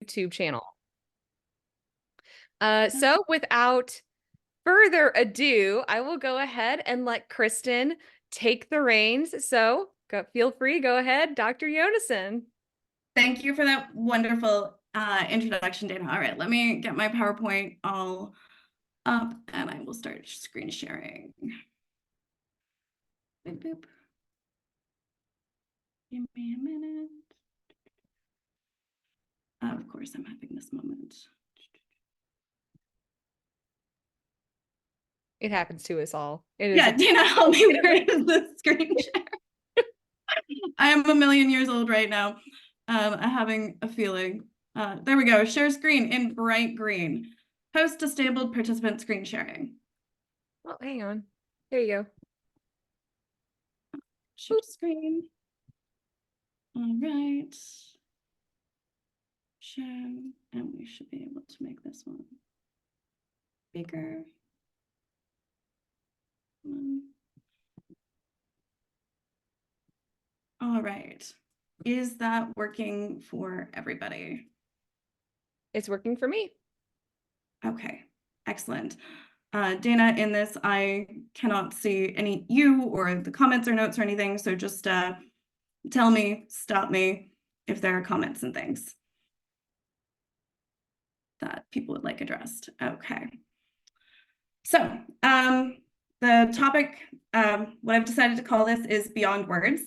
YouTube channel. So without further ado, I will go ahead and let Kristin take the reins. So feel free, go ahead, Dr. Jonasson. Thank you for that wonderful introduction, Dana. All right, let me get my PowerPoint all up and I will start screen sharing. Boop, boop. Give me a minute. Of course, I'm having this moment. It happens to us all. Dana, help me. Where is the screen share? I am a million years old right now. I'm having a feeling. There we go. Share screen in bright green. Host disabled participant screen sharing. Oh, hang on. There you go. Share screen. All right. Share, and we should be able to make this one bigger. All right. Is that working for everybody? It's working for me. Okay, excellent. Dana, in this, I cannot see any you or the comments or notes or anything, so just tell me, stop me if there are comments and things that people would like addressed. Okay. So the topic, what I've decided to call this is Beyond Words.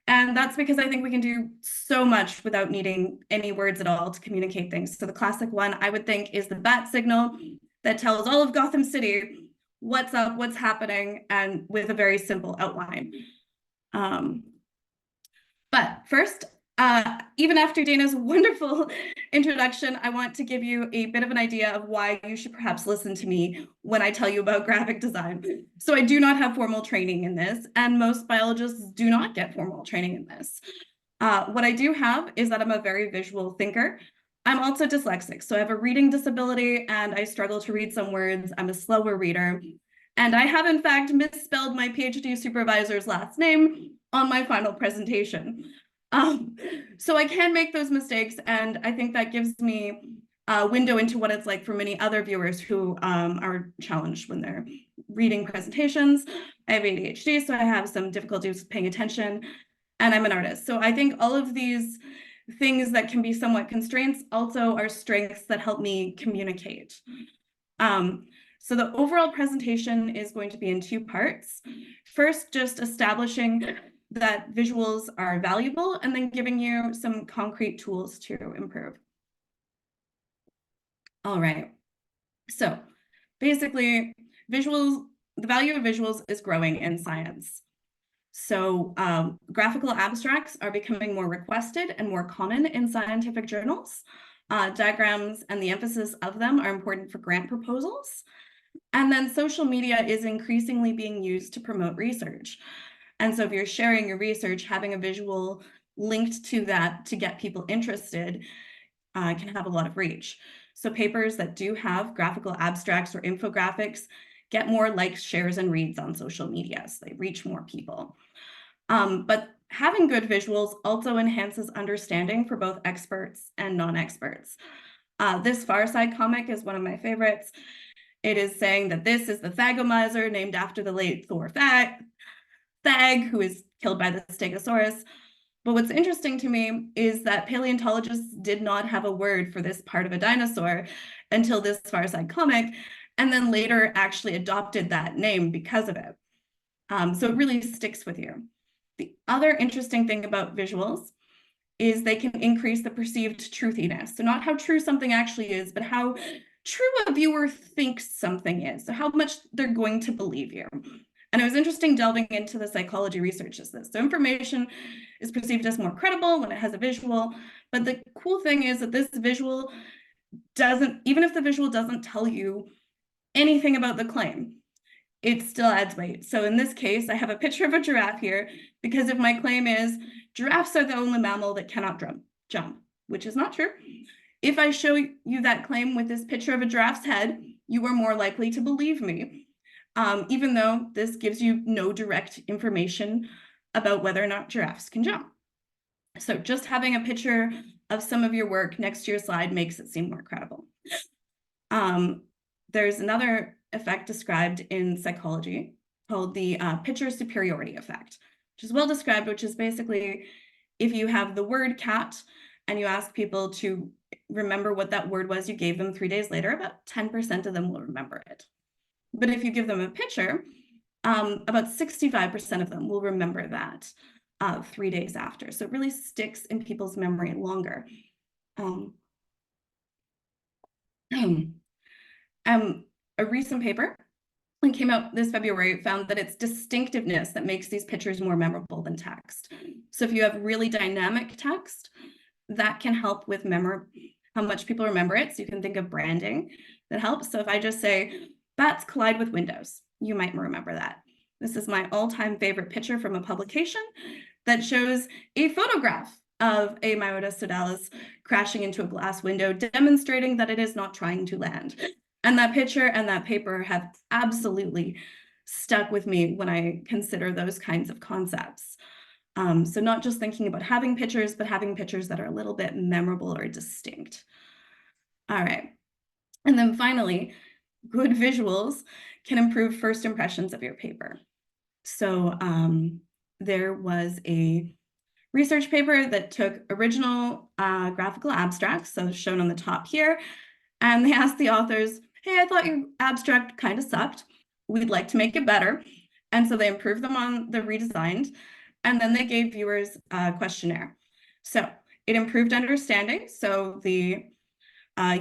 And that's because I think we can do so much without needing any words at all to communicate things. So the classic one I would think is the bat signal that tells all of Gotham City what's up, what's happening, and with a very simple outline. But first, even after Dana's wonderful introduction, I want to give you a bit of an idea of why you should perhaps listen to me when I tell you about graphic design. So I do not have formal training in this, and most biologists do not get formal training in this. What I do have is that I'm a very visual thinker. I'm also dyslexic, so I have a reading disability and I struggle to read some words. I'm a slower reader. And I have, in fact, misspelled my PhD supervisor's last name on my final presentation. So I can make those mistakes, and I think that gives me a window into what it's like for many other viewers who are challenged when they're reading presentations. I have ADHD, so I have some difficulties paying attention, and I'm an artist. So I think all of these things that can be somewhat constraints also are strengths that help me communicate. So the overall presentation is going to be in two parts. First, just establishing that visuals are valuable, and then giving you some concrete tools to improve. All right. So basically, the value of visuals is growing in science. So graphical abstracts are becoming more requested and more common in scientific journals. Diagrams and the emphasis of them are important for grant proposals. And then social media is increasingly being used to promote research. And so if you're sharing your research, having a visual linked to that to get people interested can have a lot of reach. So papers that do have graphical abstracts or infographics get more likes, shares, and reads on social media, so they reach more people. But having good visuals also enhances understanding for both experts and non-experts. This Far Side comic is one of my favorites. It is saying that this is the Thagomizer, named after the late Thor Thag, who is killed by the Stegosaurus. But what's interesting to me is that paleontologists did not have a word for this part of a dinosaur until this Far Side comic, and then later actually adopted that name because of it. So it really sticks with you. The other interesting thing about visuals is they can increase the perceived truthiness. So not how true something actually is, but how true a viewer thinks something is. So how much they're going to believe you. And it was interesting delving into the psychology research of this. So information is perceived as more credible when it has a visual. But the cool thing is that this visual doesn't, even if the visual doesn't tell you anything about the claim, it still adds weight. So in this case, I have a picture of a giraffe here, because if my claim is giraffes are the only mammal that cannot jump, which is not true. If I show you that claim with this picture of a giraffe's head, you are more likely to believe me, even though this gives you no direct information about whether or not giraffes can jump. So just having a picture of some of your work next to your slide makes it seem more credible. There's another effect described in psychology called the picture superiority effect, which is well described, which is basically if you have the word cat and you ask people to remember what that word was you gave them 3 days later, about 10% of them will remember it. But if you give them a picture, about 65% of them will remember that 3 days after. So it really sticks in people's memory longer. A recent paper that came out this February found that it's distinctiveness that makes these pictures more memorable than text. So if you have really dynamic text, that can help with how much people remember it. So you can think of branding that helps. So if I just say, bats collide with windows, you might remember that. This is my all-time favorite picture from a publication that shows a photograph of a Myota sodalis crashing into a glass window, demonstrating that it is not trying to land. And that picture and that paper have absolutely stuck with me when I consider those kinds of concepts. So not just thinking about having pictures, but having pictures that are a little bit memorable or distinct. All right. And then finally, good visuals can improve first impressions of your paper. So there was a research paper that took original graphical abstracts, so shown on the top here, and they asked the authors, hey, I thought your abstract kind of sucked. We'd like to make it better. And so they improved them on the redesigned, and then they gave viewers a questionnaire. So it improved understanding. So the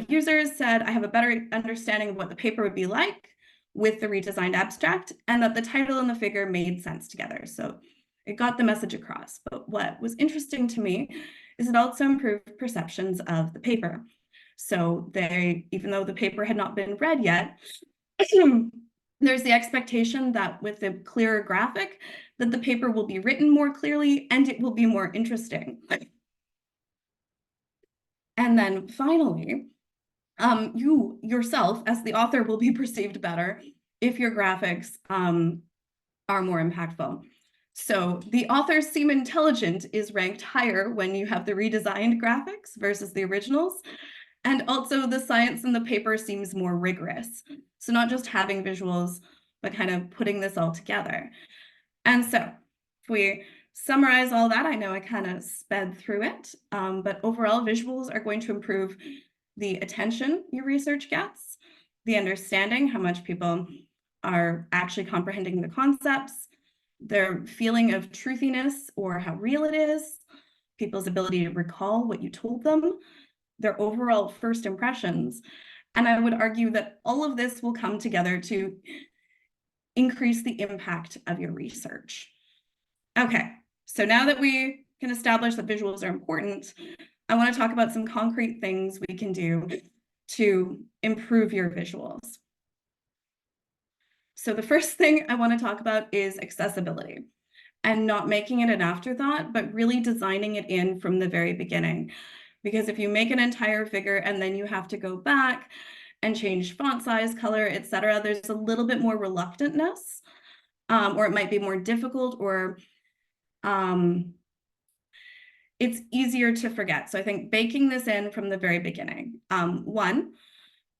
users said, I have a better understanding of what the paper would be like with the redesigned abstract, and that the title and the figure made sense together. So it got the message across. But what was interesting to me is it also improved perceptions of the paper. So even though the paper had not been read yet, there's the expectation that with a clearer graphic, that the paper will be written more clearly and it will be more interesting. And then finally, you yourself as the author will be perceived better if your graphics are more impactful. So the authors seem intelligent is ranked higher when you have the redesigned graphics versus the originals. And also the science in the paper seems more rigorous. So not just having visuals, but kind of putting this all together. And so if we summarize all that, I know I kind of sped through it, but overall visuals are going to improve the attention your research gets, the understanding, how much people are actually comprehending the concepts, their feeling of truthiness or how real it is, people's ability to recall what you told them, their overall first impressions. And I would argue that all of this will come together to increase the impact of your research. Okay, so now that we can establish that visuals are important, I want to talk about some concrete things we can do to improve your visuals. So the first thing I want to talk about is accessibility, and not making it an afterthought, but really designing it in from the very beginning. Because if you make an entire figure and then you have to go back and change font size, color, etc., there's a little bit more reluctantness, or it might be more difficult, or it's easier to forget. So I think baking this in from the very beginning, one,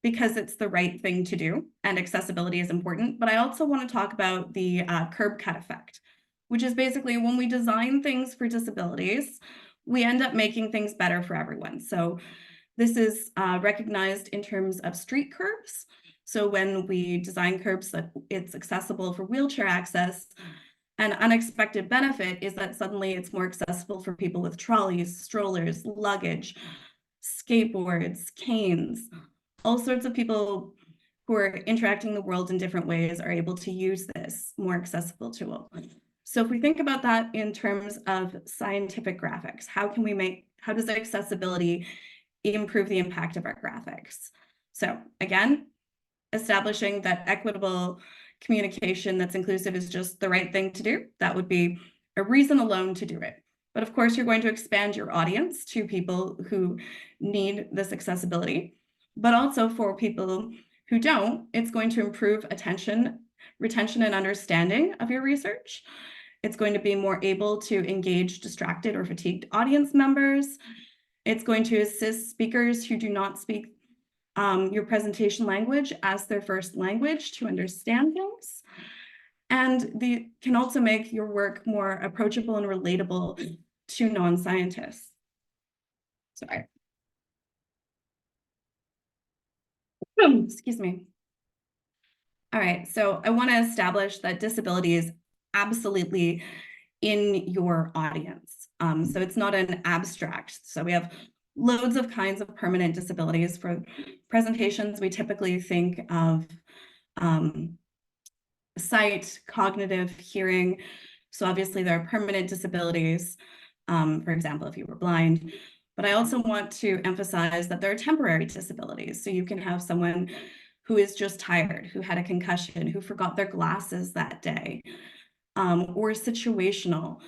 because it's the right thing to do and accessibility is important, but I also want to talk about the curb cut effect, which is basically when we design things for disabilities, we end up making things better for everyone. So this is recognized in terms of street curbs. So when we design curbs that it's accessible for wheelchair access, an unexpected benefit is that suddenly it's more accessible for people with trolleys, strollers, luggage, skateboards, canes. All sorts of people who are interacting in the world in different ways are able to use this more accessible tool. So if we think about that in terms of scientific graphics, how does accessibility improve the impact of our graphics? So again, establishing that equitable communication that's inclusive is just the right thing to do. That would be a reason alone to do it. But of course, you're going to expand your audience to people who need this accessibility. But also for people who don't, it's going to improve attention, retention, and understanding of your research. It's going to be more able to engage distracted or fatigued audience members. It's going to assist speakers who do not speak your presentation language as their first language to understand things. And they can also make your work more approachable and relatable to non-scientists. Sorry. Excuse me. All right, so I want to establish that disability is absolutely in your audience. So it's not an abstract. So we have loads of kinds of permanent disabilities. For presentations, we typically think of sight, cognitive, hearing. So obviously there are permanent disabilities, for example, if you were blind. But I also want to emphasize that there are temporary disabilities. So you can have someone who is just tired, who had a concussion, who forgot their glasses that day, or situational.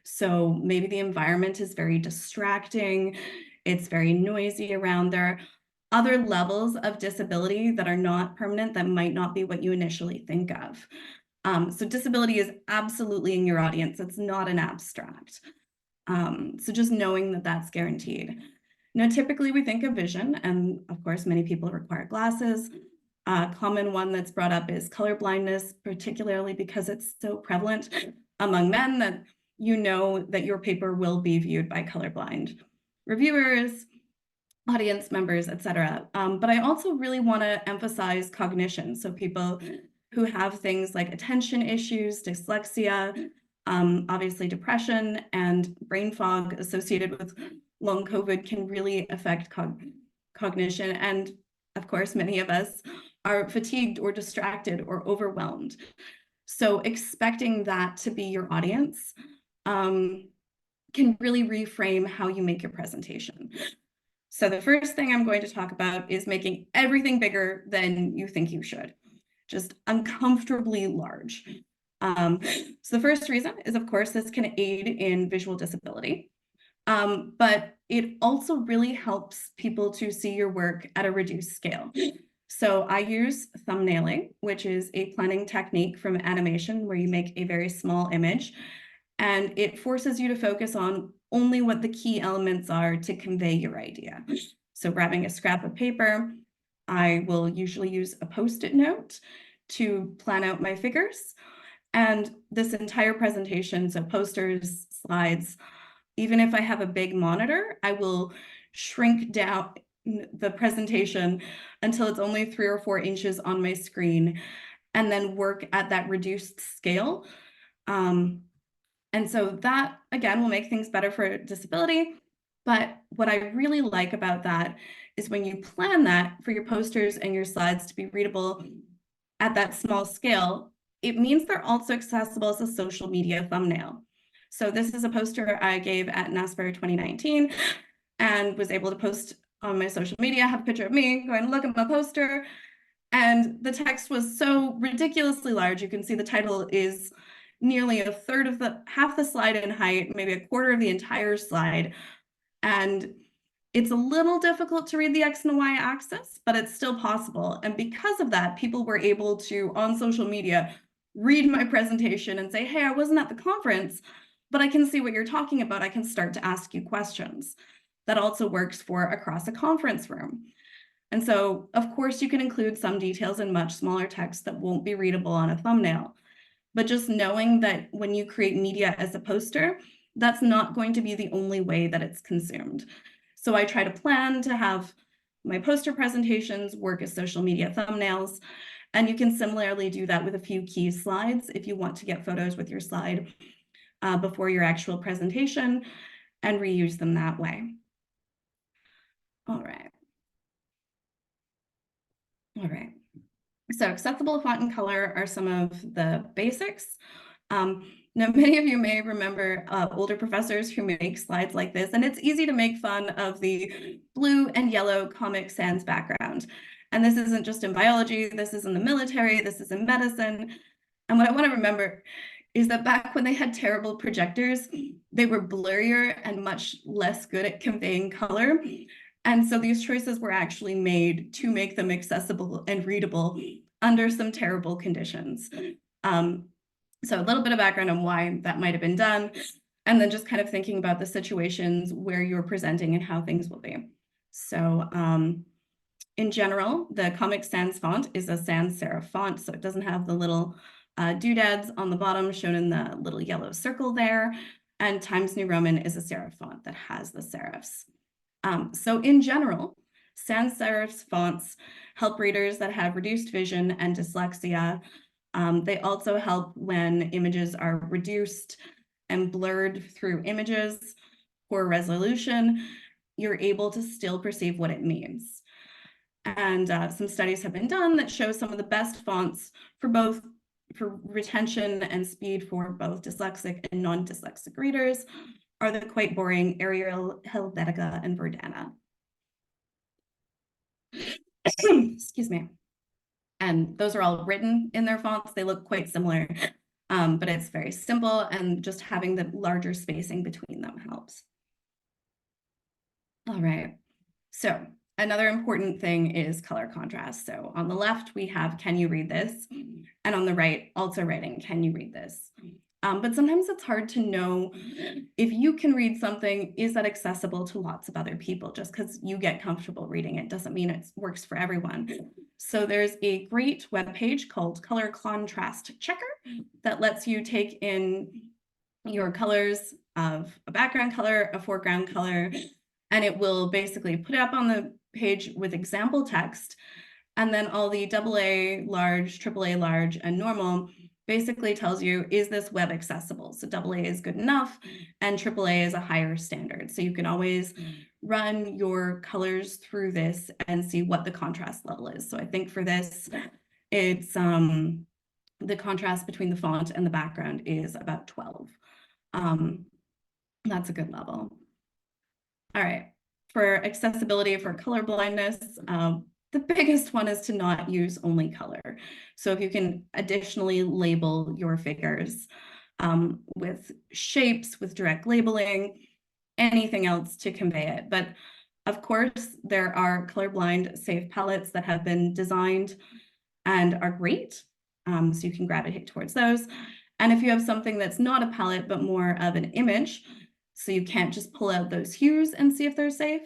So maybe the environment is very distracting, it's very noisy around there. Other levels of disability that are not permanent that might not be what you initially think of. So disability is absolutely in your audience. It's not an abstract. So just knowing that that's guaranteed. Now, typically we think of vision, and of course, many people require glasses. A common one that's brought up is color blindness, particularly because it's so prevalent among men that you know that your paper will be viewed by colorblind reviewers, audience members, etc. But I also really want to emphasize cognition. So people who have things like attention issues, dyslexia, obviously depression and brain fog associated with long COVID can really affect cognition. And of course, many of us are fatigued or distracted or overwhelmed. So expecting that to be your audience can really reframe how you make your presentation. So the first thing I'm going to talk about is making everything bigger than you think you should, just uncomfortably large. So the first reason is, of course, this can aid in visual disability, but it also really helps people to see your work at a reduced scale. So I use thumbnailing, which is a planning technique from animation where you make a very small image, and it forces you to focus on only what the key elements are to convey your idea. So grabbing a scrap of paper, I will usually use a Post-it note to plan out my figures. And this entire presentation, so posters, slides, even if I have a big monitor, I will shrink down the presentation until it's only 3 or 4 inches on my screen, and then work at that reduced scale. And so that, again, will make things better for disability. But what I really like about that is when you plan that for your posters and your slides to be readable at that small scale, it means they're also accessible as a social media thumbnail. So this is a poster I gave at NASPR 2019 and was able to post on my social media. I have a picture of me going, look at my poster. And the text was so ridiculously large. You can see the title is nearly a third of half the slide in height, maybe a quarter of the entire slide. And it's a little difficult to read the X and Y axis, but it's still possible. And because of that, people were able to, on social media, read my presentation and say, hey, I wasn't at the conference, but I can see what you're talking about. I can start to ask you questions. That also works for across a conference room. And so, of course, you can include some details in much smaller text that won't be readable on a thumbnail. But just knowing that when you create media as a poster, that's not going to be the only way that it's consumed. So I try to plan to have my poster presentations work as social media thumbnails. And you can similarly do that with a few key slides if you want to get photos with your slide before your actual presentation and reuse them that way. All right. All right. So accessible font and color are some of the basics. Now, many of you may remember older professors who make slides like this, and it's easy to make fun of the blue and yellow Comic Sans background. And this isn't just in biology, this is in the military, this is in medicine. And what I want to remember is that back when they had terrible projectors, they were blurrier and much less good at conveying color. And so these choices were actually made to make them accessible and readable under some terrible conditions. So a little bit of background on why that might have been done. And then just kind of thinking about the situations where you're presenting and how things will be. So in general, the Comic Sans font is a sans serif font, so it doesn't have the little doodads on the bottom shown in the little yellow circle there. And Times New Roman is a serif font that has the serifs. So in general, sans serif fonts help readers that have reduced vision and dyslexia. They also help when images are reduced and blurred through images, poor resolution. You're able to still perceive what it means. And some studies have been done that show some of the best fonts for retention and speed for both dyslexic and non-dyslexic readers are the quite boring Arial, Helvetica, and Verdana. Excuse me. And those are all written in their fonts. They look quite similar, but it's very simple, and just having the larger spacing between them helps. All right, so another important thing is color contrast. So on the left, we have, can you read this? And on the right, also writing, can you read this? But sometimes it's hard to know if you can read something, is that accessible to lots of other people? Just because you get comfortable reading it doesn't mean it works for everyone. So there's a great webpage called Color Contrast Checker that lets you take in your colors of a background color, a foreground color, and it will basically put it up on the page with example text, and then all the AA, large, AAA, large, and normal basically tells you, is this web accessible? So AA is good enough, and AAA is a higher standard. So you can always run your colors through this and see what the contrast level is. So I think for this, it's the contrast between the font and the background is about 12. That's a good level. All right, for accessibility for color blindness, the biggest one is to not use only color. So if you can additionally label your figures with shapes, with direct labeling, anything else to convey it. But of course, there are colorblind safe palettes that have been designed and are great. So you can gravitate towards those. And if you have something that's not a palette, but more of an image, so you can't just pull out those hues and see if they're safe,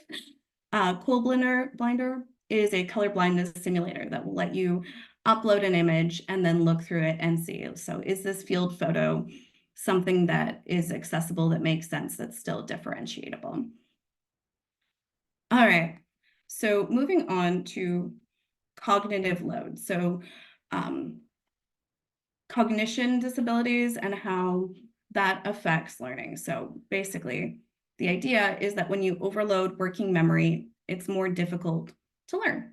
Blinder is a color blindness simulator that will let you upload an image and then look through it and see, so is this field photo something that is accessible, that makes sense, that's still differentiable? All right, so moving on to cognitive load. So cognition disabilities and how that affects learning. So basically, the idea is that when you overload working memory, it's more difficult to learn.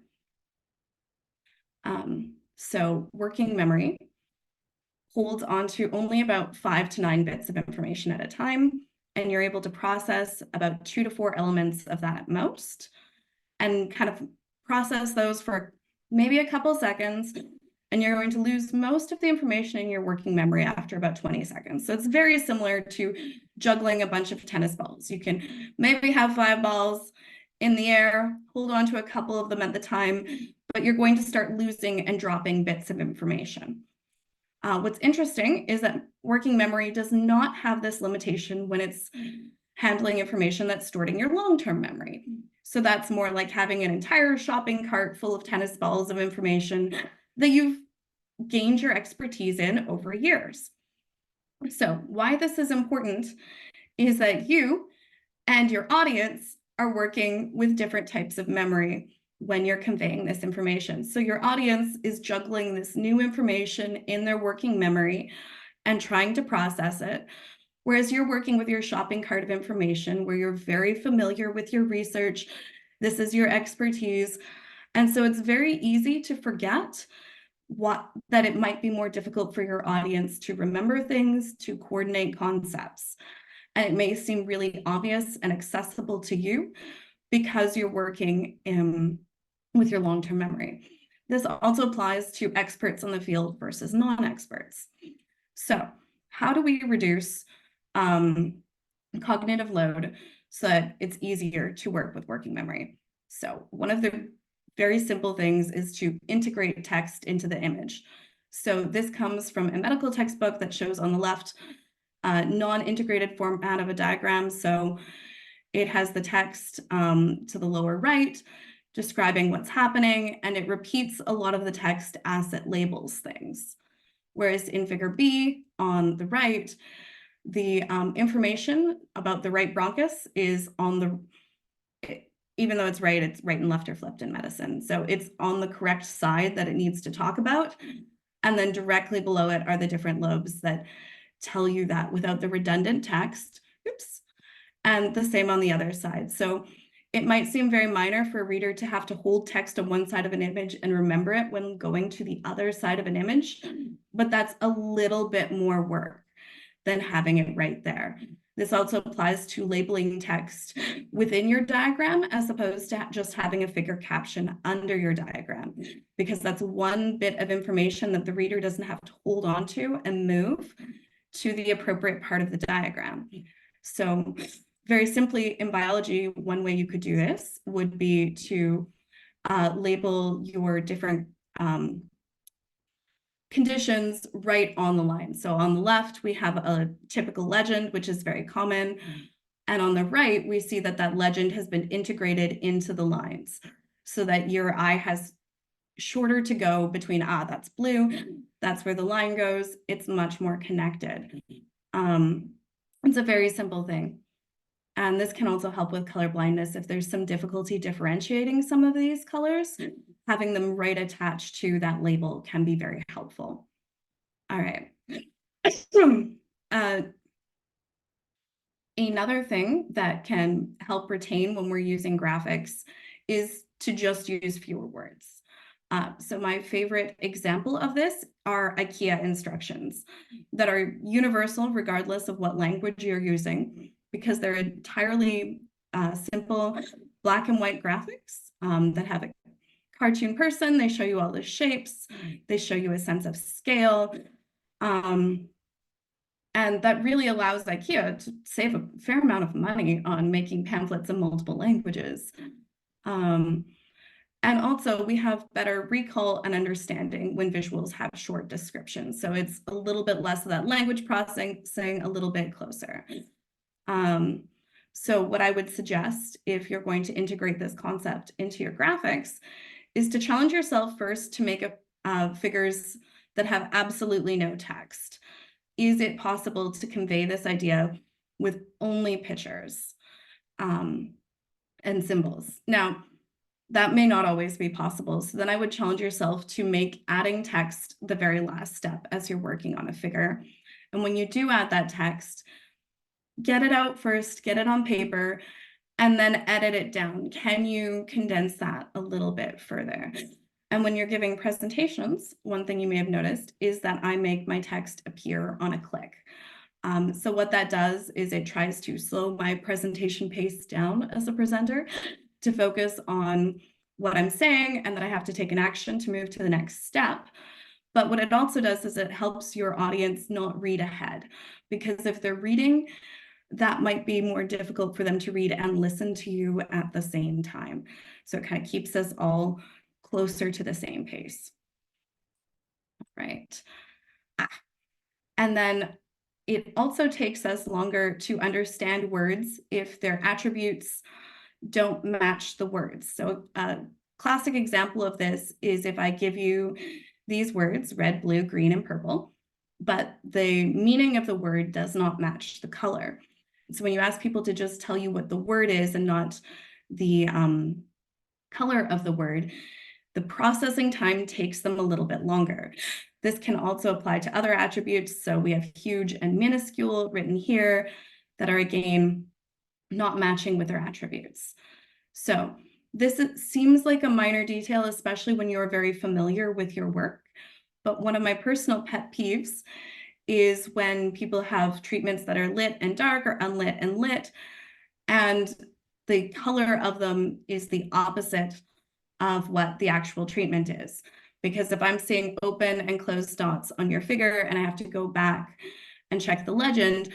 So working memory holds on to only about 5 to 9 bits of information at a time, and you're able to process about 2 to 4 elements of that at most, and kind of process those for maybe a couple seconds, and you're going to lose most of the information in your working memory after about 20 seconds. So it's very similar to juggling a bunch of tennis balls. You can maybe have 5 balls in the air, hold on to a couple of them at the time, but you're going to start losing and dropping bits of information. What's interesting is that working memory does not have this limitation when it's handling information that's stored in your long-term memory. So that's more like having an entire shopping cart full of tennis balls of information that you've gained your expertise in over years. So why this is important is that you and your audience are working with different types of memory when you're conveying this information. So your audience is juggling this new information in their working memory and trying to process it, whereas you're working with your shopping cart of information where you're very familiar with your research. This is your expertise. And so it's very easy to forget that it might be more difficult for your audience to remember things, to coordinate concepts. And it may seem really obvious and accessible to you because you're working with your long-term memory. This also applies to experts in the field versus non-experts. So how do we reduce cognitive load so that it's easier to work with working memory? So one of the very simple things is to integrate text into the image. So this comes from a medical textbook that shows on the left non-integrated format of a diagram. So it has the text to the lower right describing what's happening, and it repeats a lot of the text as it labels things. Whereas in figure B on the right, the information about the right bronchus is on the, even though it's right and left or flipped in medicine. So it's on the correct side that it needs to talk about. And then directly below it are the different lobes that tell you that without the redundant text. Oops. And the same on the other side. So it might seem very minor for a reader to have to hold text on one side of an image and remember it when going to the other side of an image, but that's a little bit more work than having it right there. This also applies to labeling text within your diagram as opposed to just having a figure caption under your diagram, because that's one bit of information that the reader doesn't have to hold on to and move to the appropriate part of the diagram. So very simply in biology, one way you could do this would be to label your different conditions right on the line. So on the left, we have a typical legend, which is very common. And on the right, we see that that legend has been integrated into the lines so that your eye has shorter to go between, that's blue, that's where the line goes. It's much more connected. It's a very simple thing. And this can also help with color blindness. If there's some difficulty differentiating some of these colors, having them right attached to that label can be very helpful. All right. Another thing that can help retain when we're using graphics is to just use fewer words. So my favorite example of this are IKEA instructions that are universal regardless of what language you're using, because they're entirely simple black and white graphics that have a cartoon person. They show you all the shapes. They show you a sense of scale. And that really allows IKEA to save a fair amount of money on making pamphlets in multiple languages. And also we have better recall and understanding when visuals have short descriptions. So it's a little bit less of that language processing, a little bit closer. So what I would suggest if you're going to integrate this concept into your graphics is to challenge yourself first to make figures that have absolutely no text. Is it possible to convey this idea with only pictures and symbols? Now, that may not always be possible. So then I would challenge yourself to make adding text the very last step as you're working on a figure. And when you do add that text, get it out first, get it on paper, and then edit it down. Can you condense that a little bit further? And when you're giving presentations, one thing you may have noticed is that I make my text appear on a click. So what that does is it tries to slow my presentation pace down as a presenter to focus on what I'm saying and that I have to take an action to move to the next step. But what it also does is it helps your audience not read ahead, because if they're reading, that might be more difficult for them to read and listen to you at the same time. So it kind of keeps us all closer to the same pace. Right. And then it also takes us longer to understand words if their attributes don't match the words. So a classic example of this is if I give you these words, red, blue, green, and purple, but the meaning of the word does not match the color. So when you ask people to just tell you what the word is and not the color of the word, the processing time takes them a little bit longer. This can also apply to other attributes. So we have huge and minuscule written here that are, again, not matching with their attributes. So this seems like a minor detail, especially when you're very familiar with your work. But one of my personal pet peeves is when people have treatments that are lit and dark or unlit and lit, and the color of them is the opposite of what the actual treatment is. Because if I'm seeing open and closed dots on your figure and I have to go back and check the legend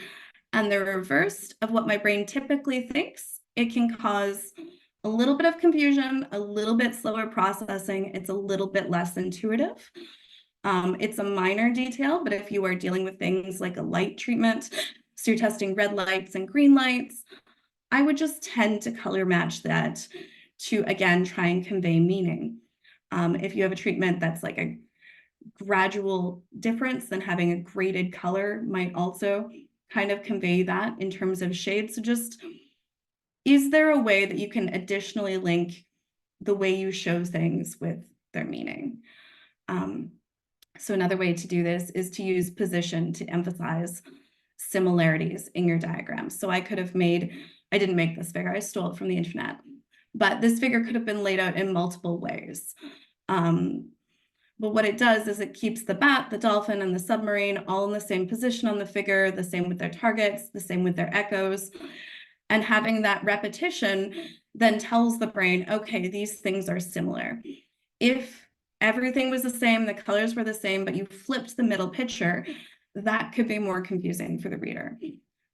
and the reverse of what my brain typically thinks, it can cause a little bit of confusion, a little bit slower processing. It's a little bit less intuitive. It's a minor detail, but if you are dealing with things like a light treatment, so you're testing red lights and green lights, I would just tend to color match that to, again, try and convey meaning. If you have a treatment that's like a gradual difference, then having a graded color might also kind of convey that in terms of shade. So just, is there a way that you can additionally link the way you show things with their meaning? So another way to do this is to use position to emphasize similarities in your diagram. So I could have made, I didn't make this figure, I stole it from the internet, but this figure could have been laid out in multiple ways. But what it does is it keeps the bat, the dolphin, and the submarine all in the same position on the figure, the same with their targets, the same with their echoes. And having that repetition then tells the brain, okay, these things are similar. If everything was the same, the colors were the same, but you flipped the middle picture, that could be more confusing for the reader.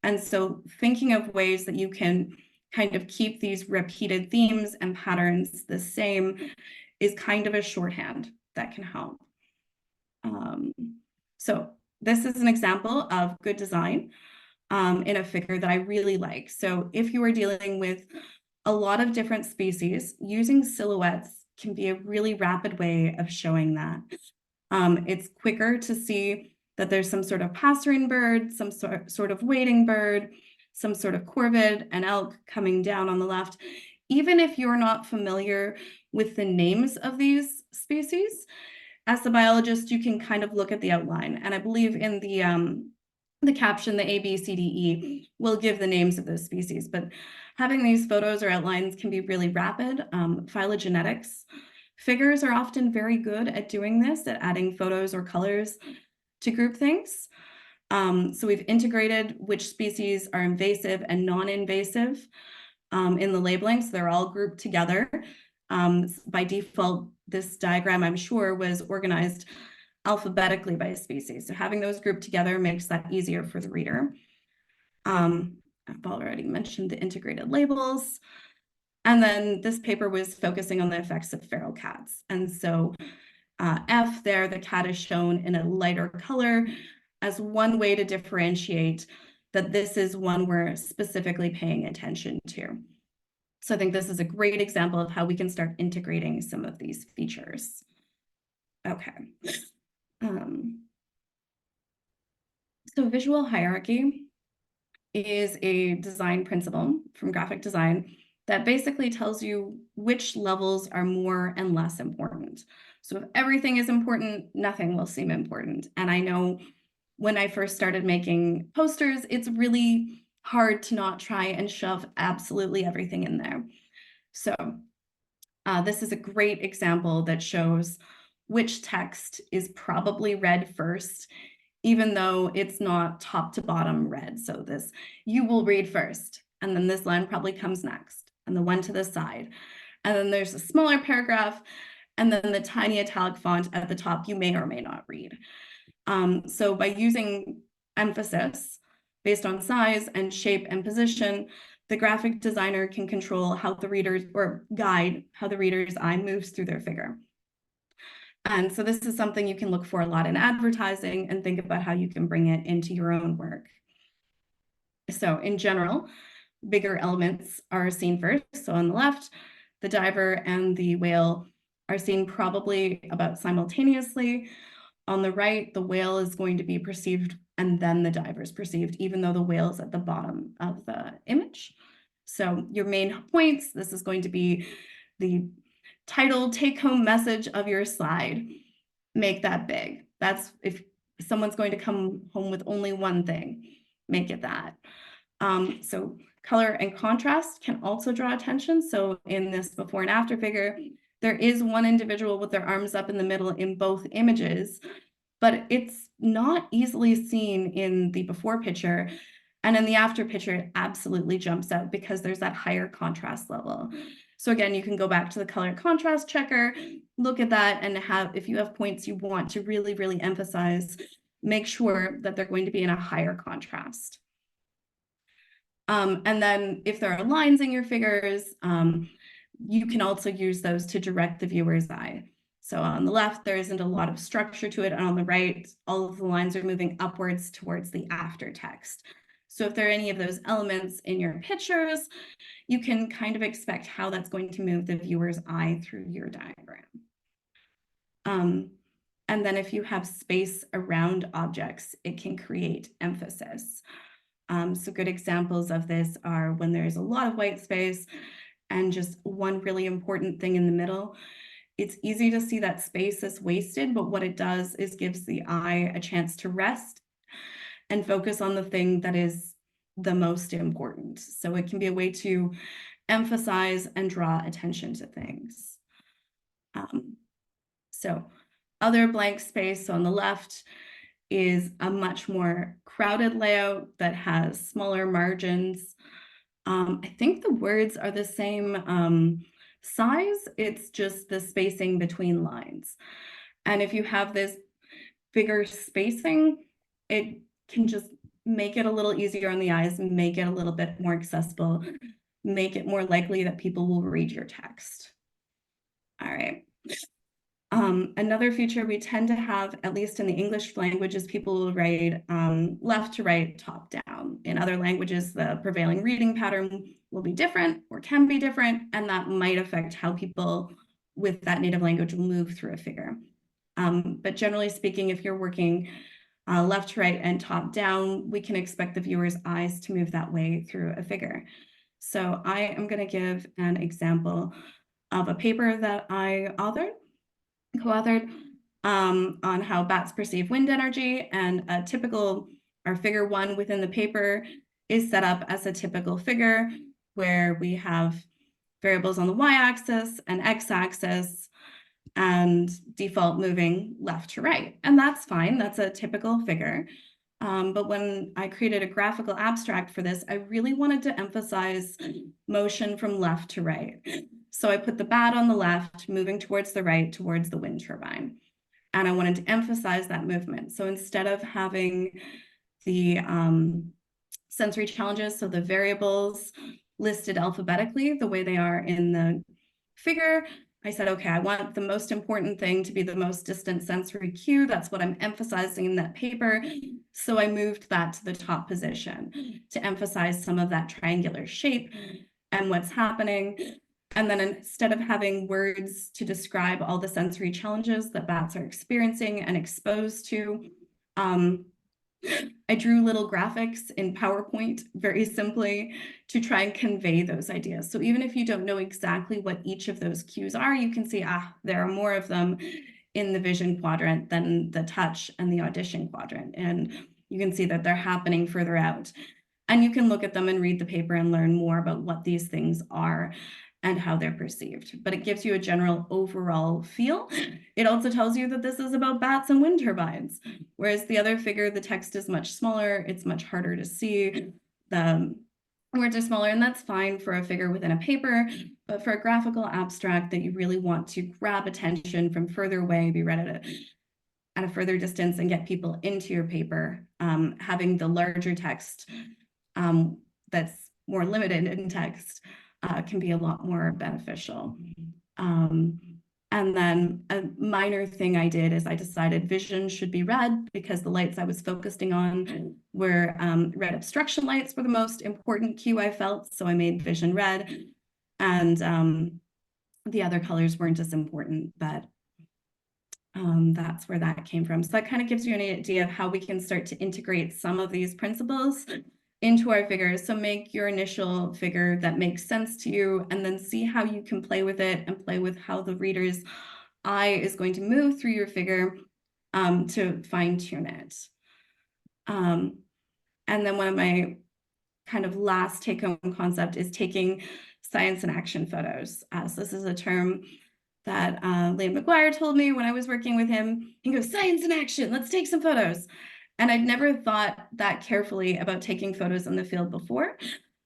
And so thinking of ways that you can kind of keep these repeated themes and patterns the same is kind of a shorthand that can help. So this is an example of good design in a figure that I really like. So if you are dealing with a lot of different species, using silhouettes can be a really rapid way of showing that. It's quicker to see that there's some sort of passerine bird, some sort of wading bird, some sort of corvid, an elk coming down on the left. Even if you're not familiar with the names of these species, as the biologist, you can kind of look at the outline. And I believe in the caption, the A, B, C, D, E will give the names of those species. But having these photos or outlines can be really rapid. Phylogenetics figures are often very good at doing this, at adding photos or colors to group things. So we've integrated which species are invasive and non-invasive in the labeling, so they're all grouped together. By default, this diagram, I'm sure, was organized alphabetically by species. So having those grouped together makes that easier for the reader. I've already mentioned the integrated labels. And then this paper was focusing on the effects of feral cats. And so F there, the cat is shown in a lighter color as one way to differentiate that this is one we're specifically paying attention to. So I think this is a great example of how we can start integrating some of these features. Okay. So visual hierarchy is a design principle from graphic design that basically tells you which levels are more and less important. So if everything is important, nothing will seem important. And I know when I first started making posters, it's really hard to not try and shove absolutely everything in there. So this is a great example that shows which text is probably read first, even though it's not top to bottom read. So this, you will read first, and then this line probably comes next, and the one to the side. And then there's a smaller paragraph, and then the tiny italic font at the top you may or may not read. So by using emphasis based on size and shape and position, the graphic designer can control how the readers, or guide how the reader's eye moves through their figure. And so this is something you can look for a lot in advertising and think about how you can bring it into your own work. So in general, bigger elements are seen first. So on the left, the diver and the whale are seen probably about simultaneously. On the right, the whale is going to be perceived and then the diver is perceived, even though the whale is at the bottom of the image. So your main points, this is going to be the title, take-home message of your slide. Make that big. That's if someone's going to come home with only one thing, make it that. So color and contrast can also draw attention. So in this before and after figure, there is one individual with their arms up in the middle in both images, but it's not easily seen in the before picture. And in the after picture, it absolutely jumps out because there's that higher contrast level. So again, you can go back to the color contrast checker, look at that, and have, if you have points you want to really, really emphasize, make sure that they're going to be in a higher contrast. And then if there are lines in your figures, you can also use those to direct the viewer's eye. So on the left, there isn't a lot of structure to it. And on the right, all of the lines are moving upwards towards the after text. So if there are any of those elements in your pictures, you can kind of expect how that's going to move the viewer's eye through your diagram. And then if you have space around objects, it can create emphasis. So good examples of this are when there's a lot of white space and just one really important thing in the middle. It's easy to see that space is wasted, but what it does is gives the eye a chance to rest and focus on the thing that is the most important. So it can be a way to emphasize and draw attention to things. So other blank space on the left is a much more crowded layout that has smaller margins. I think the words are the same size, it's just the spacing between lines. And if you have this bigger spacing, it can just make it a little easier on the eyes, make it a little bit more accessible, make it more likely that people will read your text. All right. Another feature we tend to have, at least in the English language, is people will write left to right, top down. In other languages, the prevailing reading pattern will be different or can be different, and that might affect how people with that native language will move through a figure. But generally speaking, if you're working left to right and top down, we can expect the viewer's eyes to move that way through a figure. So I am going to give an example of a paper that I co-authored on how bats perceive wind energy, and a typical, our figure 1 within the paper is set up as a typical figure where we have variables on the y-axis and x-axis and default moving left to right. And that's fine, that's a typical figure. But when I created a graphical abstract for this, I really wanted to emphasize motion from left to right. So I put the bat on the left, moving towards the right, towards the wind turbine. And I wanted to emphasize that movement. So instead of having the sensory challenges, so the variables listed alphabetically the way they are in the figure, I said, okay, I want the most important thing to be the most distant sensory cue. That's what I'm emphasizing in that paper. So I moved that to the top position to emphasize some of that triangular shape and what's happening. And then instead of having words to describe all the sensory challenges that bats are experiencing and exposed to, I drew little graphics in PowerPoint very simply to try and convey those ideas. So even if you don't know exactly what each of those cues are, you can see, there are more of them in the vision quadrant than the touch and the audition quadrant. And you can see that they're happening further out. And you can look at them and read the paper and learn more about what these things are and how they're perceived. But it gives you a general overall feel. It also tells you that this is about bats and wind turbines, whereas the other figure, the text is much smaller, it's much harder to see. The words are smaller, and that's fine for a figure within a paper, but for a graphical abstract that you really want to grab attention from further away, be read at a further distance and get people into your paper, having the larger text that's more limited in text can be a lot more beneficial. And then a minor thing I did is I decided vision should be red because the lights I was focusing on were red obstruction lights were the most important cue I felt. So I made vision red, and the other colors weren't as important, but that's where that came from. So that kind of gives you an idea of how we can start to integrate some of these principles into our figures. So make your initial figure that makes sense to you, and then see how you can play with it and play with how the reader's eye is going to move through your figure to fine tune it. And then one of my kind of last take-home concept is taking science and action photos. So this is a term that Liam McGuire told me when I was working with him. He goes, science and action, let's take some photos. And I'd never thought that carefully about taking photos in the field before,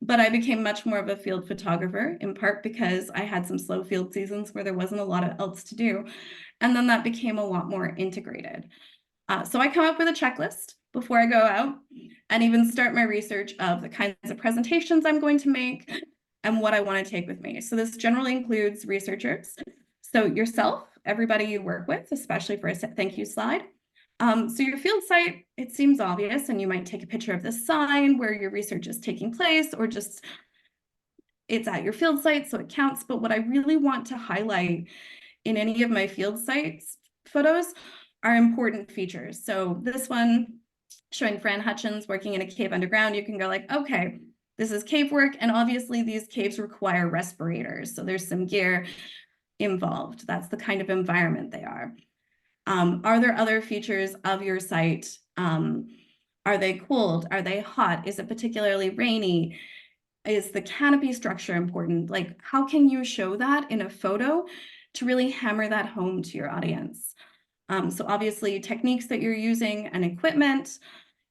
but I became much more of a field photographer, in part because I had some slow field seasons where there wasn't a lot else to do. And then that became a lot more integrated. So I come up with a checklist before I go out and even start my research of the kinds of presentations I'm going to make and what I want to take with me. So this generally includes researchers. So yourself everybody you work with, especially for a thank you slide. So your field site, it seems obvious, and you might take a picture of the sign where your research is taking place, or just it's at your field site, so it counts. But what I really want to highlight in any of my field sites photos are important features. So this one showing Fran Hutchins working in a cave underground, you can go like, okay, this is cave work, and obviously these caves require respirators, so there's some gear involved. That's the kind of environment they are. Are there other features of your site? Are they cold? Are they hot? Is it particularly rainy? Is the canopy structure important? Like, how can you show that in a photo to really hammer that home to your audience? So obviously techniques that you're using and equipment,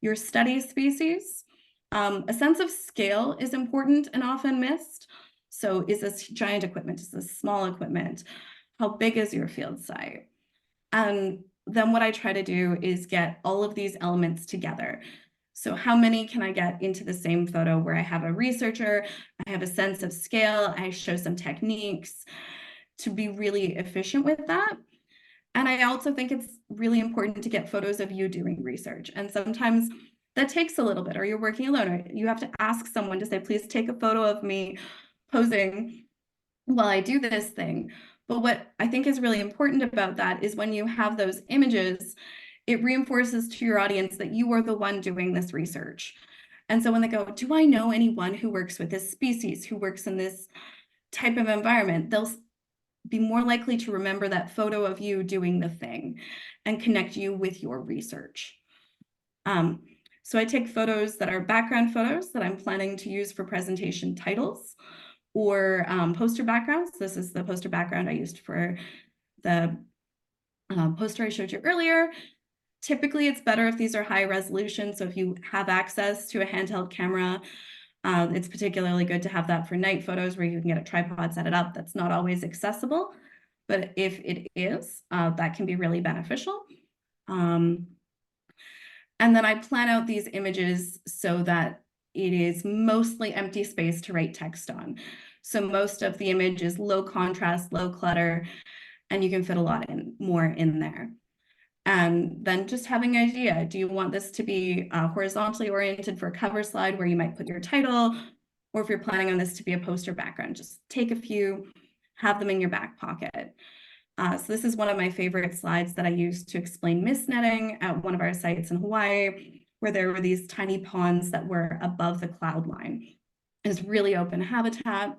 your study species. A sense of scale is important and often missed. So is this giant equipment? Is this small equipment? How big is your field site? And then what I try to do is get all of these elements together. So how many can I get into the same photo where I have a researcher, I have a sense of scale, I show some techniques to be really efficient with that. And I also think it's really important to get photos of you doing research. And sometimes that takes a little bit, or you're working alone, or you have to ask someone to say, please take a photo of me posing while I do this thing. But what I think is really important about that is when you have those images, it reinforces to your audience that you are the one doing this research. And so when they go, do I know anyone who works with this species, who works in this type of environment, they'll be more likely to remember that photo of you doing the thing and connect you with your research. So I take photos that are background photos that I'm planning to use for presentation titles or poster backgrounds. This is the poster background I used for the poster I showed you earlier. Typically, it's better if these are high resolution. So if you have access to a handheld camera, it's particularly good to have that for night photos where you can get a tripod, set it up. That's not always accessible, but if it is, that can be really beneficial. And then I plan out these images so that it is mostly empty space to write text on. So most of the image is low contrast, low clutter, and you can fit a lot more in there. And then just having an idea, do you want this to be horizontally oriented for a cover slide where you might put your title, or if you're planning on this to be a poster background, just take a few, have them in your back pocket. So this is one of my favorite slides that I used to explain mist netting at one of our sites in Hawaii, where there were these tiny ponds that were above the cloud line. It's really open habitat.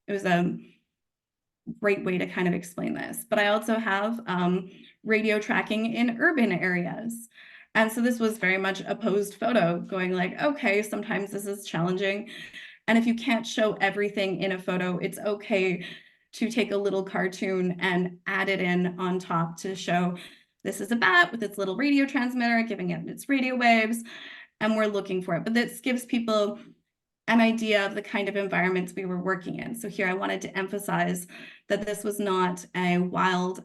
It was a great way to kind of explain this. But I also have radio tracking in urban areas. And so this was very much a posed photo going like, okay, sometimes this is challenging. And if you can't show everything in a photo, it's okay to take a little cartoon and add it in on top to show this is a bat with its little radio transmitter giving it its radio waves, and we're looking for it. But this gives people an idea of the kind of environments we were working in. So here I wanted to emphasize that this was not a wild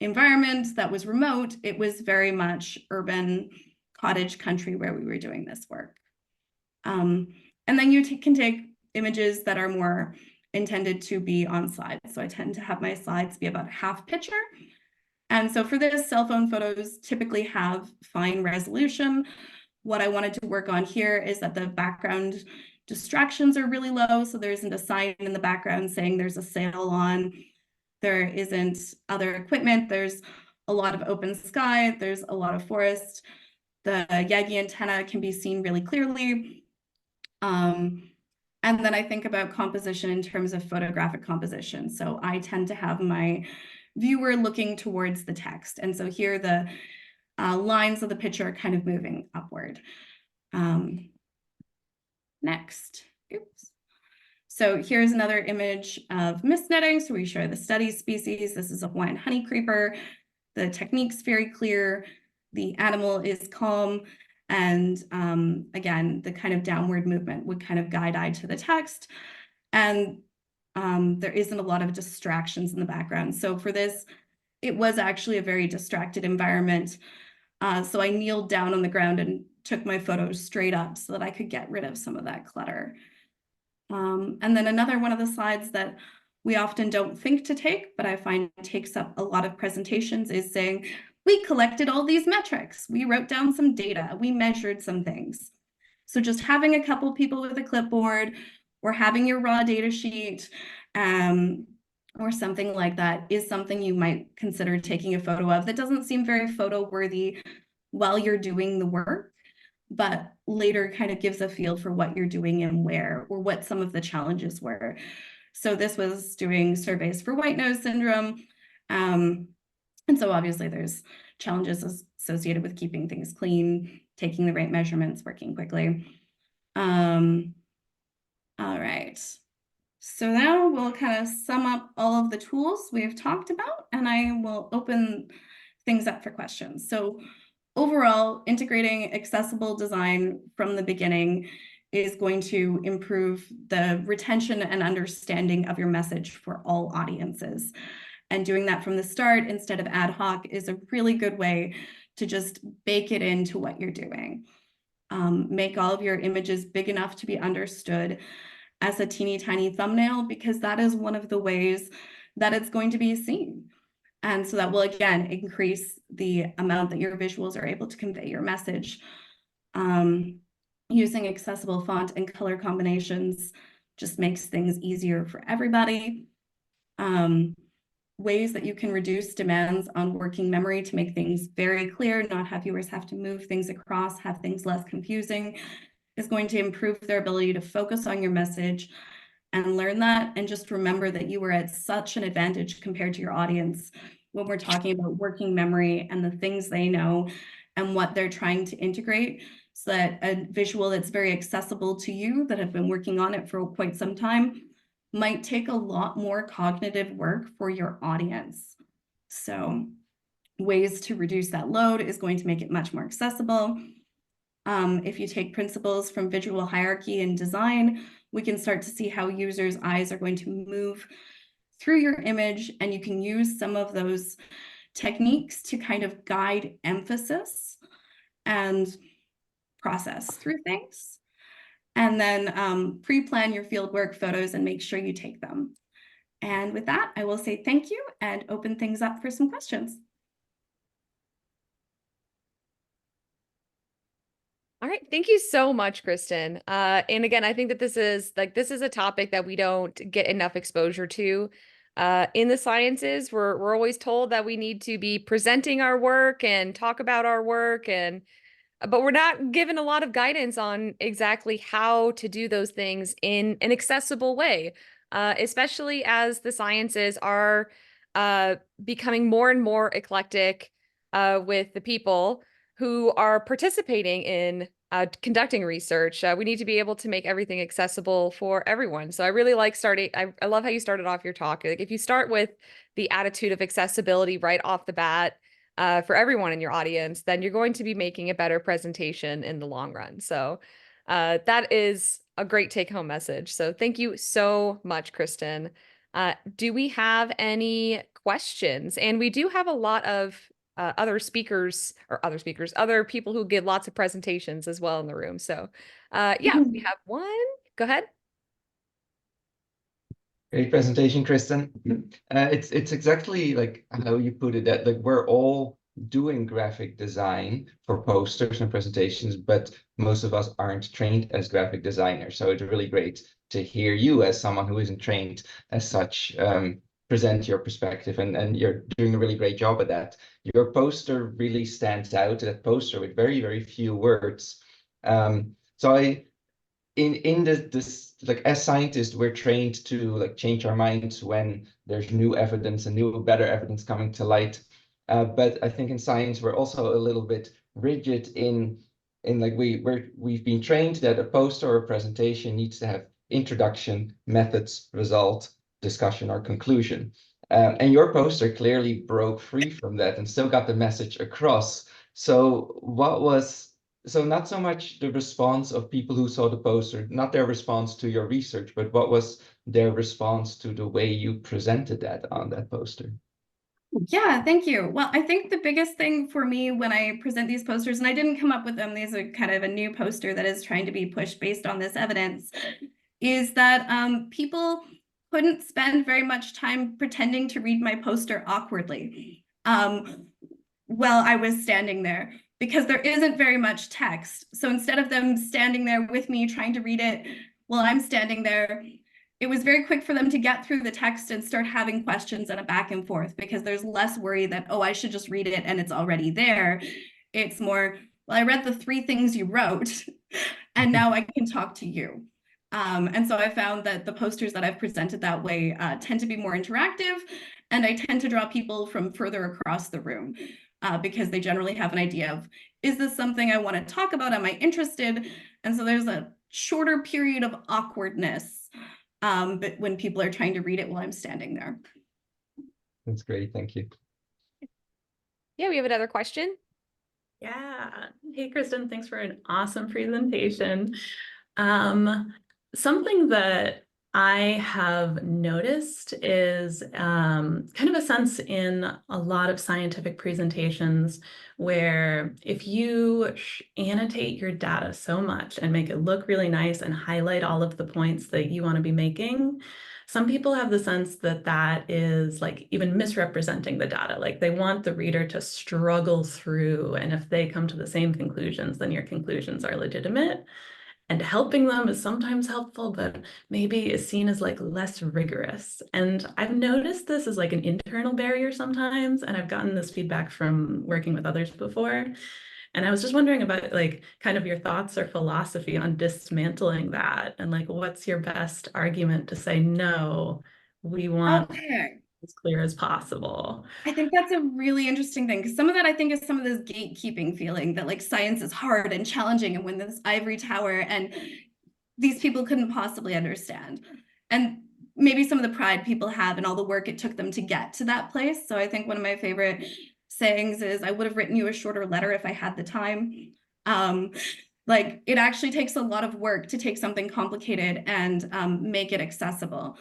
environment that was remote. It was very much urban cottage country where we were doing this work. And then you can take images that are more intended to be on slides. So I tend to have my slides be about half picture. And so for this, cell phone photos typically have fine resolution. What I wanted to work on here is that the background distractions are really low. So there isn't a sign in the background saying there's a sale on. There isn't other equipment. There's a lot of open sky. There's a lot of forest. The Yagi antenna can be seen really clearly. And then I think about composition in terms of photographic composition. So I tend to have my viewer looking towards the text. And so here the lines of the picture are kind of moving upward. Next, oops. So here's another image of mist netting. So we show the study species. This is a Hawaiian honey creeper. The technique's very clear. The animal is calm. And again, the kind of downward movement would kind of guide eye to the text. And there isn't a lot of distractions in the background. So for this, it was actually a very distracted environment. So I kneeled down on the ground and took my photos straight up so that I could get rid of some of that clutter. And then another one of the slides that we often don't think to take, but I find takes up a lot of presentations, is saying, we collected all these metrics, we wrote down some data, we measured some things. So just having a couple people with a clipboard, or having your raw data sheet, or something like that, is something you might consider taking a photo of. That doesn't seem very photo worthy while you're doing the work, but later kind of gives a feel for what you're doing and where, or what some of the challenges were. So this was doing surveys for white nose syndrome. And so obviously there's challenges associated with keeping things clean, taking the right measurements, working quickly. All right. So now we'll kind of sum up all of the tools we've talked about, and I will open things up for questions. So overall, integrating accessible design from the beginning is going to improve the retention and understanding of your message for all audiences. And doing that from the start instead of ad hoc is a really good way to just bake it into what you're doing. Make all of your images big enough to be understood as a teeny tiny thumbnail, because that is one of the ways that it's going to be seen. And so that will, again, increase the amount that your visuals are able to convey your message. Using accessible font and color combinations just makes things easier for everybody. Ways that you can reduce demands on working memory to make things very clear, not have viewers have to move things across, have things less confusing, is going to improve their ability to focus on your message and learn that. And just remember that you are at such an advantage compared to your audience when we're talking about working memory and the things they know and what they're trying to integrate, so that a visual that's very accessible to you, that have been working on it for quite some time, might take a lot more cognitive work for your audience. So ways to reduce that load is going to make it much more accessible. If you take principles from visual hierarchy and design, we can start to see how users' eyes are going to move through your image, and you can use some of those techniques to kind of guide emphasis and process through things. And then pre-plan your fieldwork photos and make sure you take them. And with that, I will say thank you and open things up for some questions. All right. Thank you so much, Kristin. And again, I think that this is a topic that we don't get enough exposure to. In the sciences, we're always told that we need to be presenting our work and talk about our work, but we're not given a lot of guidance on exactly how to do those things in an accessible way, especially as the sciences are becoming more and more eclectic with the people who are participating in conducting research. We need to be able to make everything accessible for everyone. So I really like I love how you started off your talk. Like, if you start with the attitude of accessibility right off the bat, for everyone in your audience, then you're going to be making a better presentation in the long run. So that is a great take-home message. So thank you so much, Kristin. Do we have any questions? And we do have a lot of other people who give lots of presentations as well in the room. So yeah, we have one. Go ahead. Great presentation, Kristin. It's exactly like how you put it, that like we're all doing graphic design for posters and presentations, but most of us aren't trained as graphic designers. So it's really great to hear you, as someone who isn't trained as such, present your perspective, and you're doing a really great job at that. Your poster really stands out, that poster with very, very few words. In this, like, as scientists, we're trained to like change our minds when there's new evidence and new, better evidence coming to light. But I think in science we're also a little bit rigid in like we've been trained that a poster or a presentation needs to have introduction, methods, result, discussion, or conclusion. And your poster clearly broke free from that and still got the message across. So not so much the response of people who saw the poster, not their response to your research, but what was their response to the way you presented that on that poster? Yeah, thank you. Well, I think the biggest thing for me when I present these posters, and I didn't come up with them, these are kind of a new poster that is trying to be pushed based on this evidence, is that people couldn't spend very much time pretending to read my poster awkwardly while I was standing there, because there isn't very much text. So instead of them standing there with me trying to read it while I'm standing there, it was very quick for them to get through the text and start having questions and a back and forth, because there's less worry that, oh, I should just read it and it's already there. It's more, well, I read the 3 things you wrote and now I can talk to you. And so I found that the posters that I've presented that way tend to be more interactive, and I tend to draw people from further across the room because they generally have an idea of, is this something I want to talk about? Am I interested? And so there's a shorter period of awkwardness but when people are trying to read it while I'm standing there. That's great. Thank you. Yeah, we have another question. Yeah. Hey, Kristin, thanks for an awesome presentation. Something that I have noticed is kind of a sense in a lot of scientific presentations where if you annotate your data so much and make it look really nice and highlight all of the points that you want to be making, some people have the sense that that is like even misrepresenting the data. Like they want the reader to struggle through, and if they come to the same conclusions, then your conclusions are legitimate. And helping them is sometimes helpful, but maybe is seen as like less rigorous. And I've noticed this as like an internal barrier sometimes, and I've gotten this feedback from working with others before. And I was just wondering about like kind of your thoughts or philosophy on dismantling that, and like what's your best argument to say, no, we want as clear as possible. I think that's a really interesting thing, because some of that I think is some of this gatekeeping feeling that like science is hard and challenging and when this ivory tower and these people couldn't possibly understand. And maybe some of the pride people have and all the work it took them to get to that place. So I think one of my favorite sayings is, I would have written you a shorter letter if I had the time. Like it actually takes a lot of work to take something complicated and make it accessible.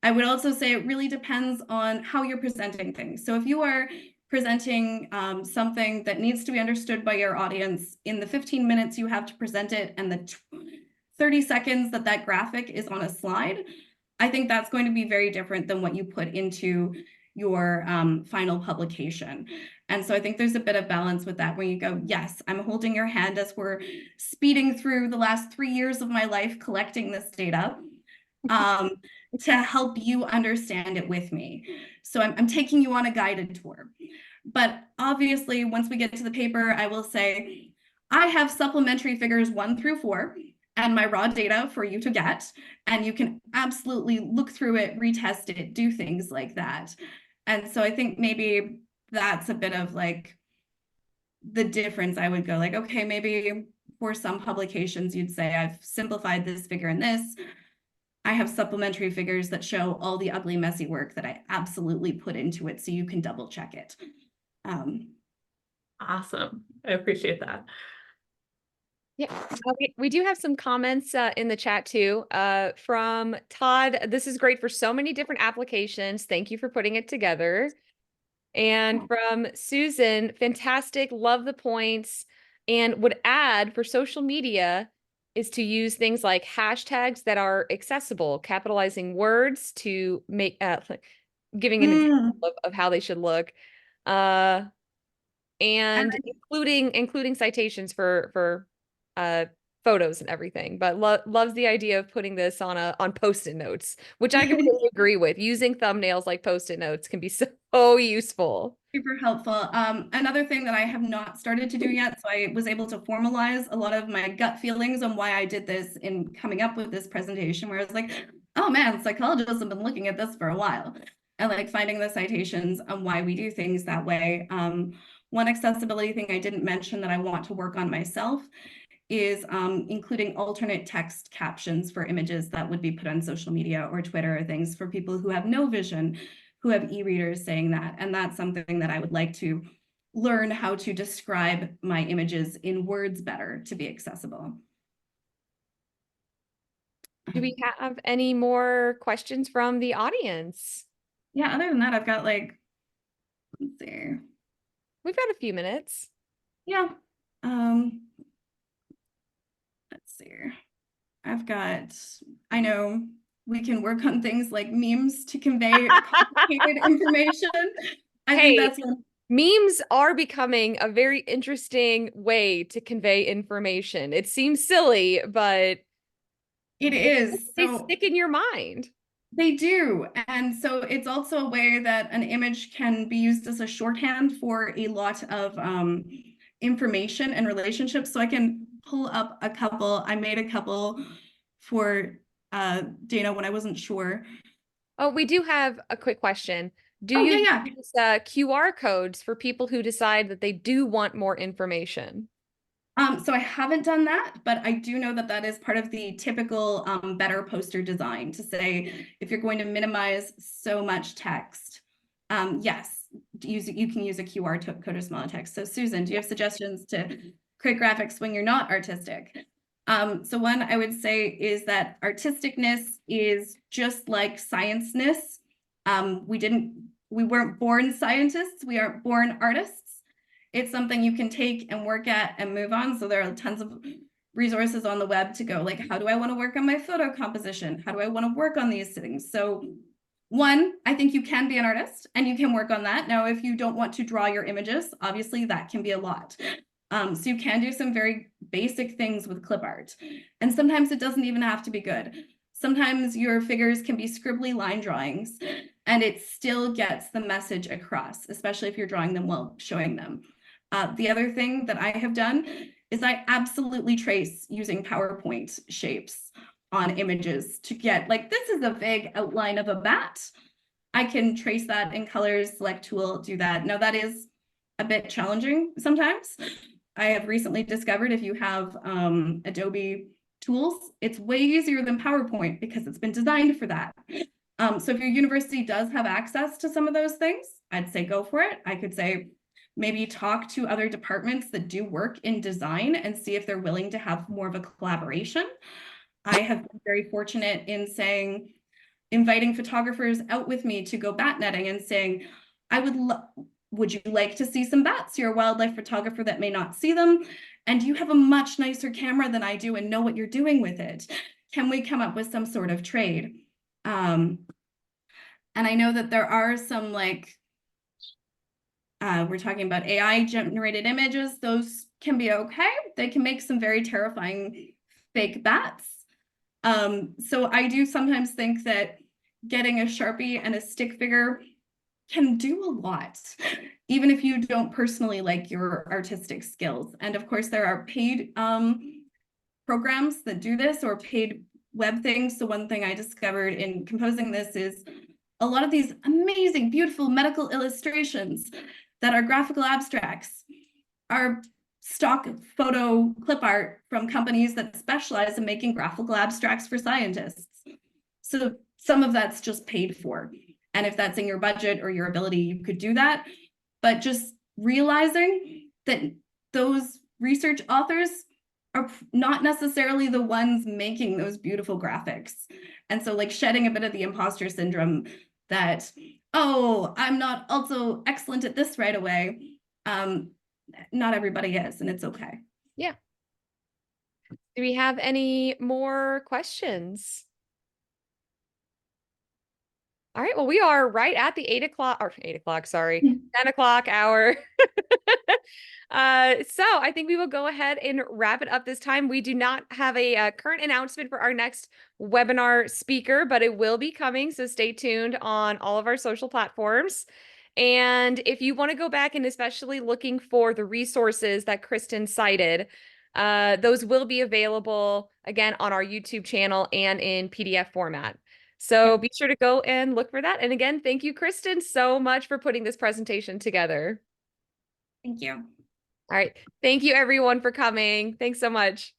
I would also say it really depends on how you're presenting things. So if you are presenting something that needs to be understood by your audience in the 15 minutes you have to present it and the 30 seconds that that graphic is on a slide, I think that's going to be very different than what you put into your final publication. And so I think there's a bit of balance with that, where you go, yes, I'm holding your hand as we're speeding through the last 3 years of my life collecting this data to help you understand it with me. So I'm taking you on a guided tour. But obviously, once we get to the paper, I will say, I have supplementary figures 1 through 4 and my raw data for you to get, and you can absolutely look through it, retest it, do things like that. And so I think maybe that's a bit of like the difference. I would go like, okay, maybe for some publications, you'd say, I've simplified this figure and this. I have supplementary figures that show all the ugly, messy work that I absolutely put into it, so you can double check it. Awesome. I appreciate that. Yeah, we do have some comments in the chat too from Todd. This is great for so many different applications. Thank you for putting it together. And from Susan, fantastic, love the points, and would add for social media is to use things like hashtags that are accessible, capitalizing words to make giving an example of how they should look. And including citations for photos and everything, but loves the idea of putting this on Post-it notes, which I completely agree with. Using thumbnails like Post-it notes can be so useful. Super helpful. Another thing that I have not started to do yet, so I was able to formalize a lot of my gut feelings on why I did this in coming up with this presentation, where I was like, oh man, psychologists have been looking at this for a while, and like finding the citations on why we do things that way. One accessibility thing I didn't mention that I want to work on myself is including alternate text captions for images that would be put on social media or Twitter or things for people who have no vision, who have e-readers saying that. And that's something that I would like to learn how to describe my images in words better to be accessible. Do we have any more questions from the audience? Yeah, other than that, I've got like, let's see. We've got a few minutes. Yeah. Let's see. I've got, I know We can work on things like memes to convey complicated information. I think Hey, that's one. memes are becoming a very interesting way to convey information. It seems silly, but It is. they So stick in your mind. they do. And so it's also a way that an image can be used as a shorthand for a lot of information and relationships. So I can pull up a couple. I made a couple for Dana when I wasn't sure. Oh, we do have a quick question. Do Oh, you yeah. use QR codes for people who decide that they do want more information? So I haven't done that, but I do know that that is part of the typical better poster design to say, if you're going to minimize so much text, yes, you can use a QR code or small text. So Susan, do you have suggestions to create graphics when you're not artistic? So one I would say is that artisticness is just like science-ness. We weren't born scientists, we aren't born artists. It's something you can take and work at and move on. So there are tons of resources on the web to go, like, how do I want to work on my photo composition? How do I want to work on these things? So one, I think you can be an artist and you can work on that. Now, if you don't want to draw your images, obviously that can be a lot. So you can do some very basic things with clip art. And sometimes it doesn't even have to be good. Sometimes your figures can be scribbly line drawings and it still gets the message across, especially if you're drawing them while showing them. The other thing that I have done is I absolutely trace using PowerPoint shapes on images to get, like, this is a vague outline of a bat. I can trace that in colors, select tool, do that. Now that is a bit challenging sometimes. I have recently discovered if you have Adobe tools, it's way easier than PowerPoint because it's been designed for that. So if your university does have access to some of those things, I'd say go for it. I could say, maybe talk to other departments that do work in design and see if they're willing to have more of a collaboration. I have been very fortunate in inviting photographers out with me to go bat netting and saying, would you like to see some bats? You're a wildlife photographer that may not see them, and you have a much nicer camera than I do and know what you're doing with it. Can we come up with some sort of trade? And I know that there are some, like, we're talking about AI generated images. Those can be okay. They can make some very terrifying fake bats. So I do sometimes think that getting a Sharpie and a stick figure can do a lot, even if you don't personally like your artistic skills. And of course, there are paid programs that do this, or paid web things. So one thing I discovered in composing this is a lot of these amazing, beautiful medical illustrations that are graphical abstracts are stock photo clip art from companies that specialize in making graphical abstracts for scientists. So some of that's just paid for. And if that's in your budget or your ability, you could do that. But just realizing that those research authors are not necessarily the ones making those beautiful graphics. And so, like, shedding a bit of the imposter syndrome that, oh, I'm not also excellent at this right away. Not everybody is, and it's okay. Yeah. Do we have any more questions? All right, well, we are right at the 8 o'clock, sorry, 10 o'clock hour. So I think we will go ahead and wrap it up this time. We do not have a current announcement for our next webinar speaker, but it will be coming. So stay tuned on all of our social platforms. And if you want to go back and especially looking for the resources that Kristin cited, those will be available again on our YouTube channel and in PDF format. So be sure to go and look for that. And again, thank you, Kristin, so much for putting this presentation together. Thank you. All right. Thank you, everyone, for coming. Thanks so much.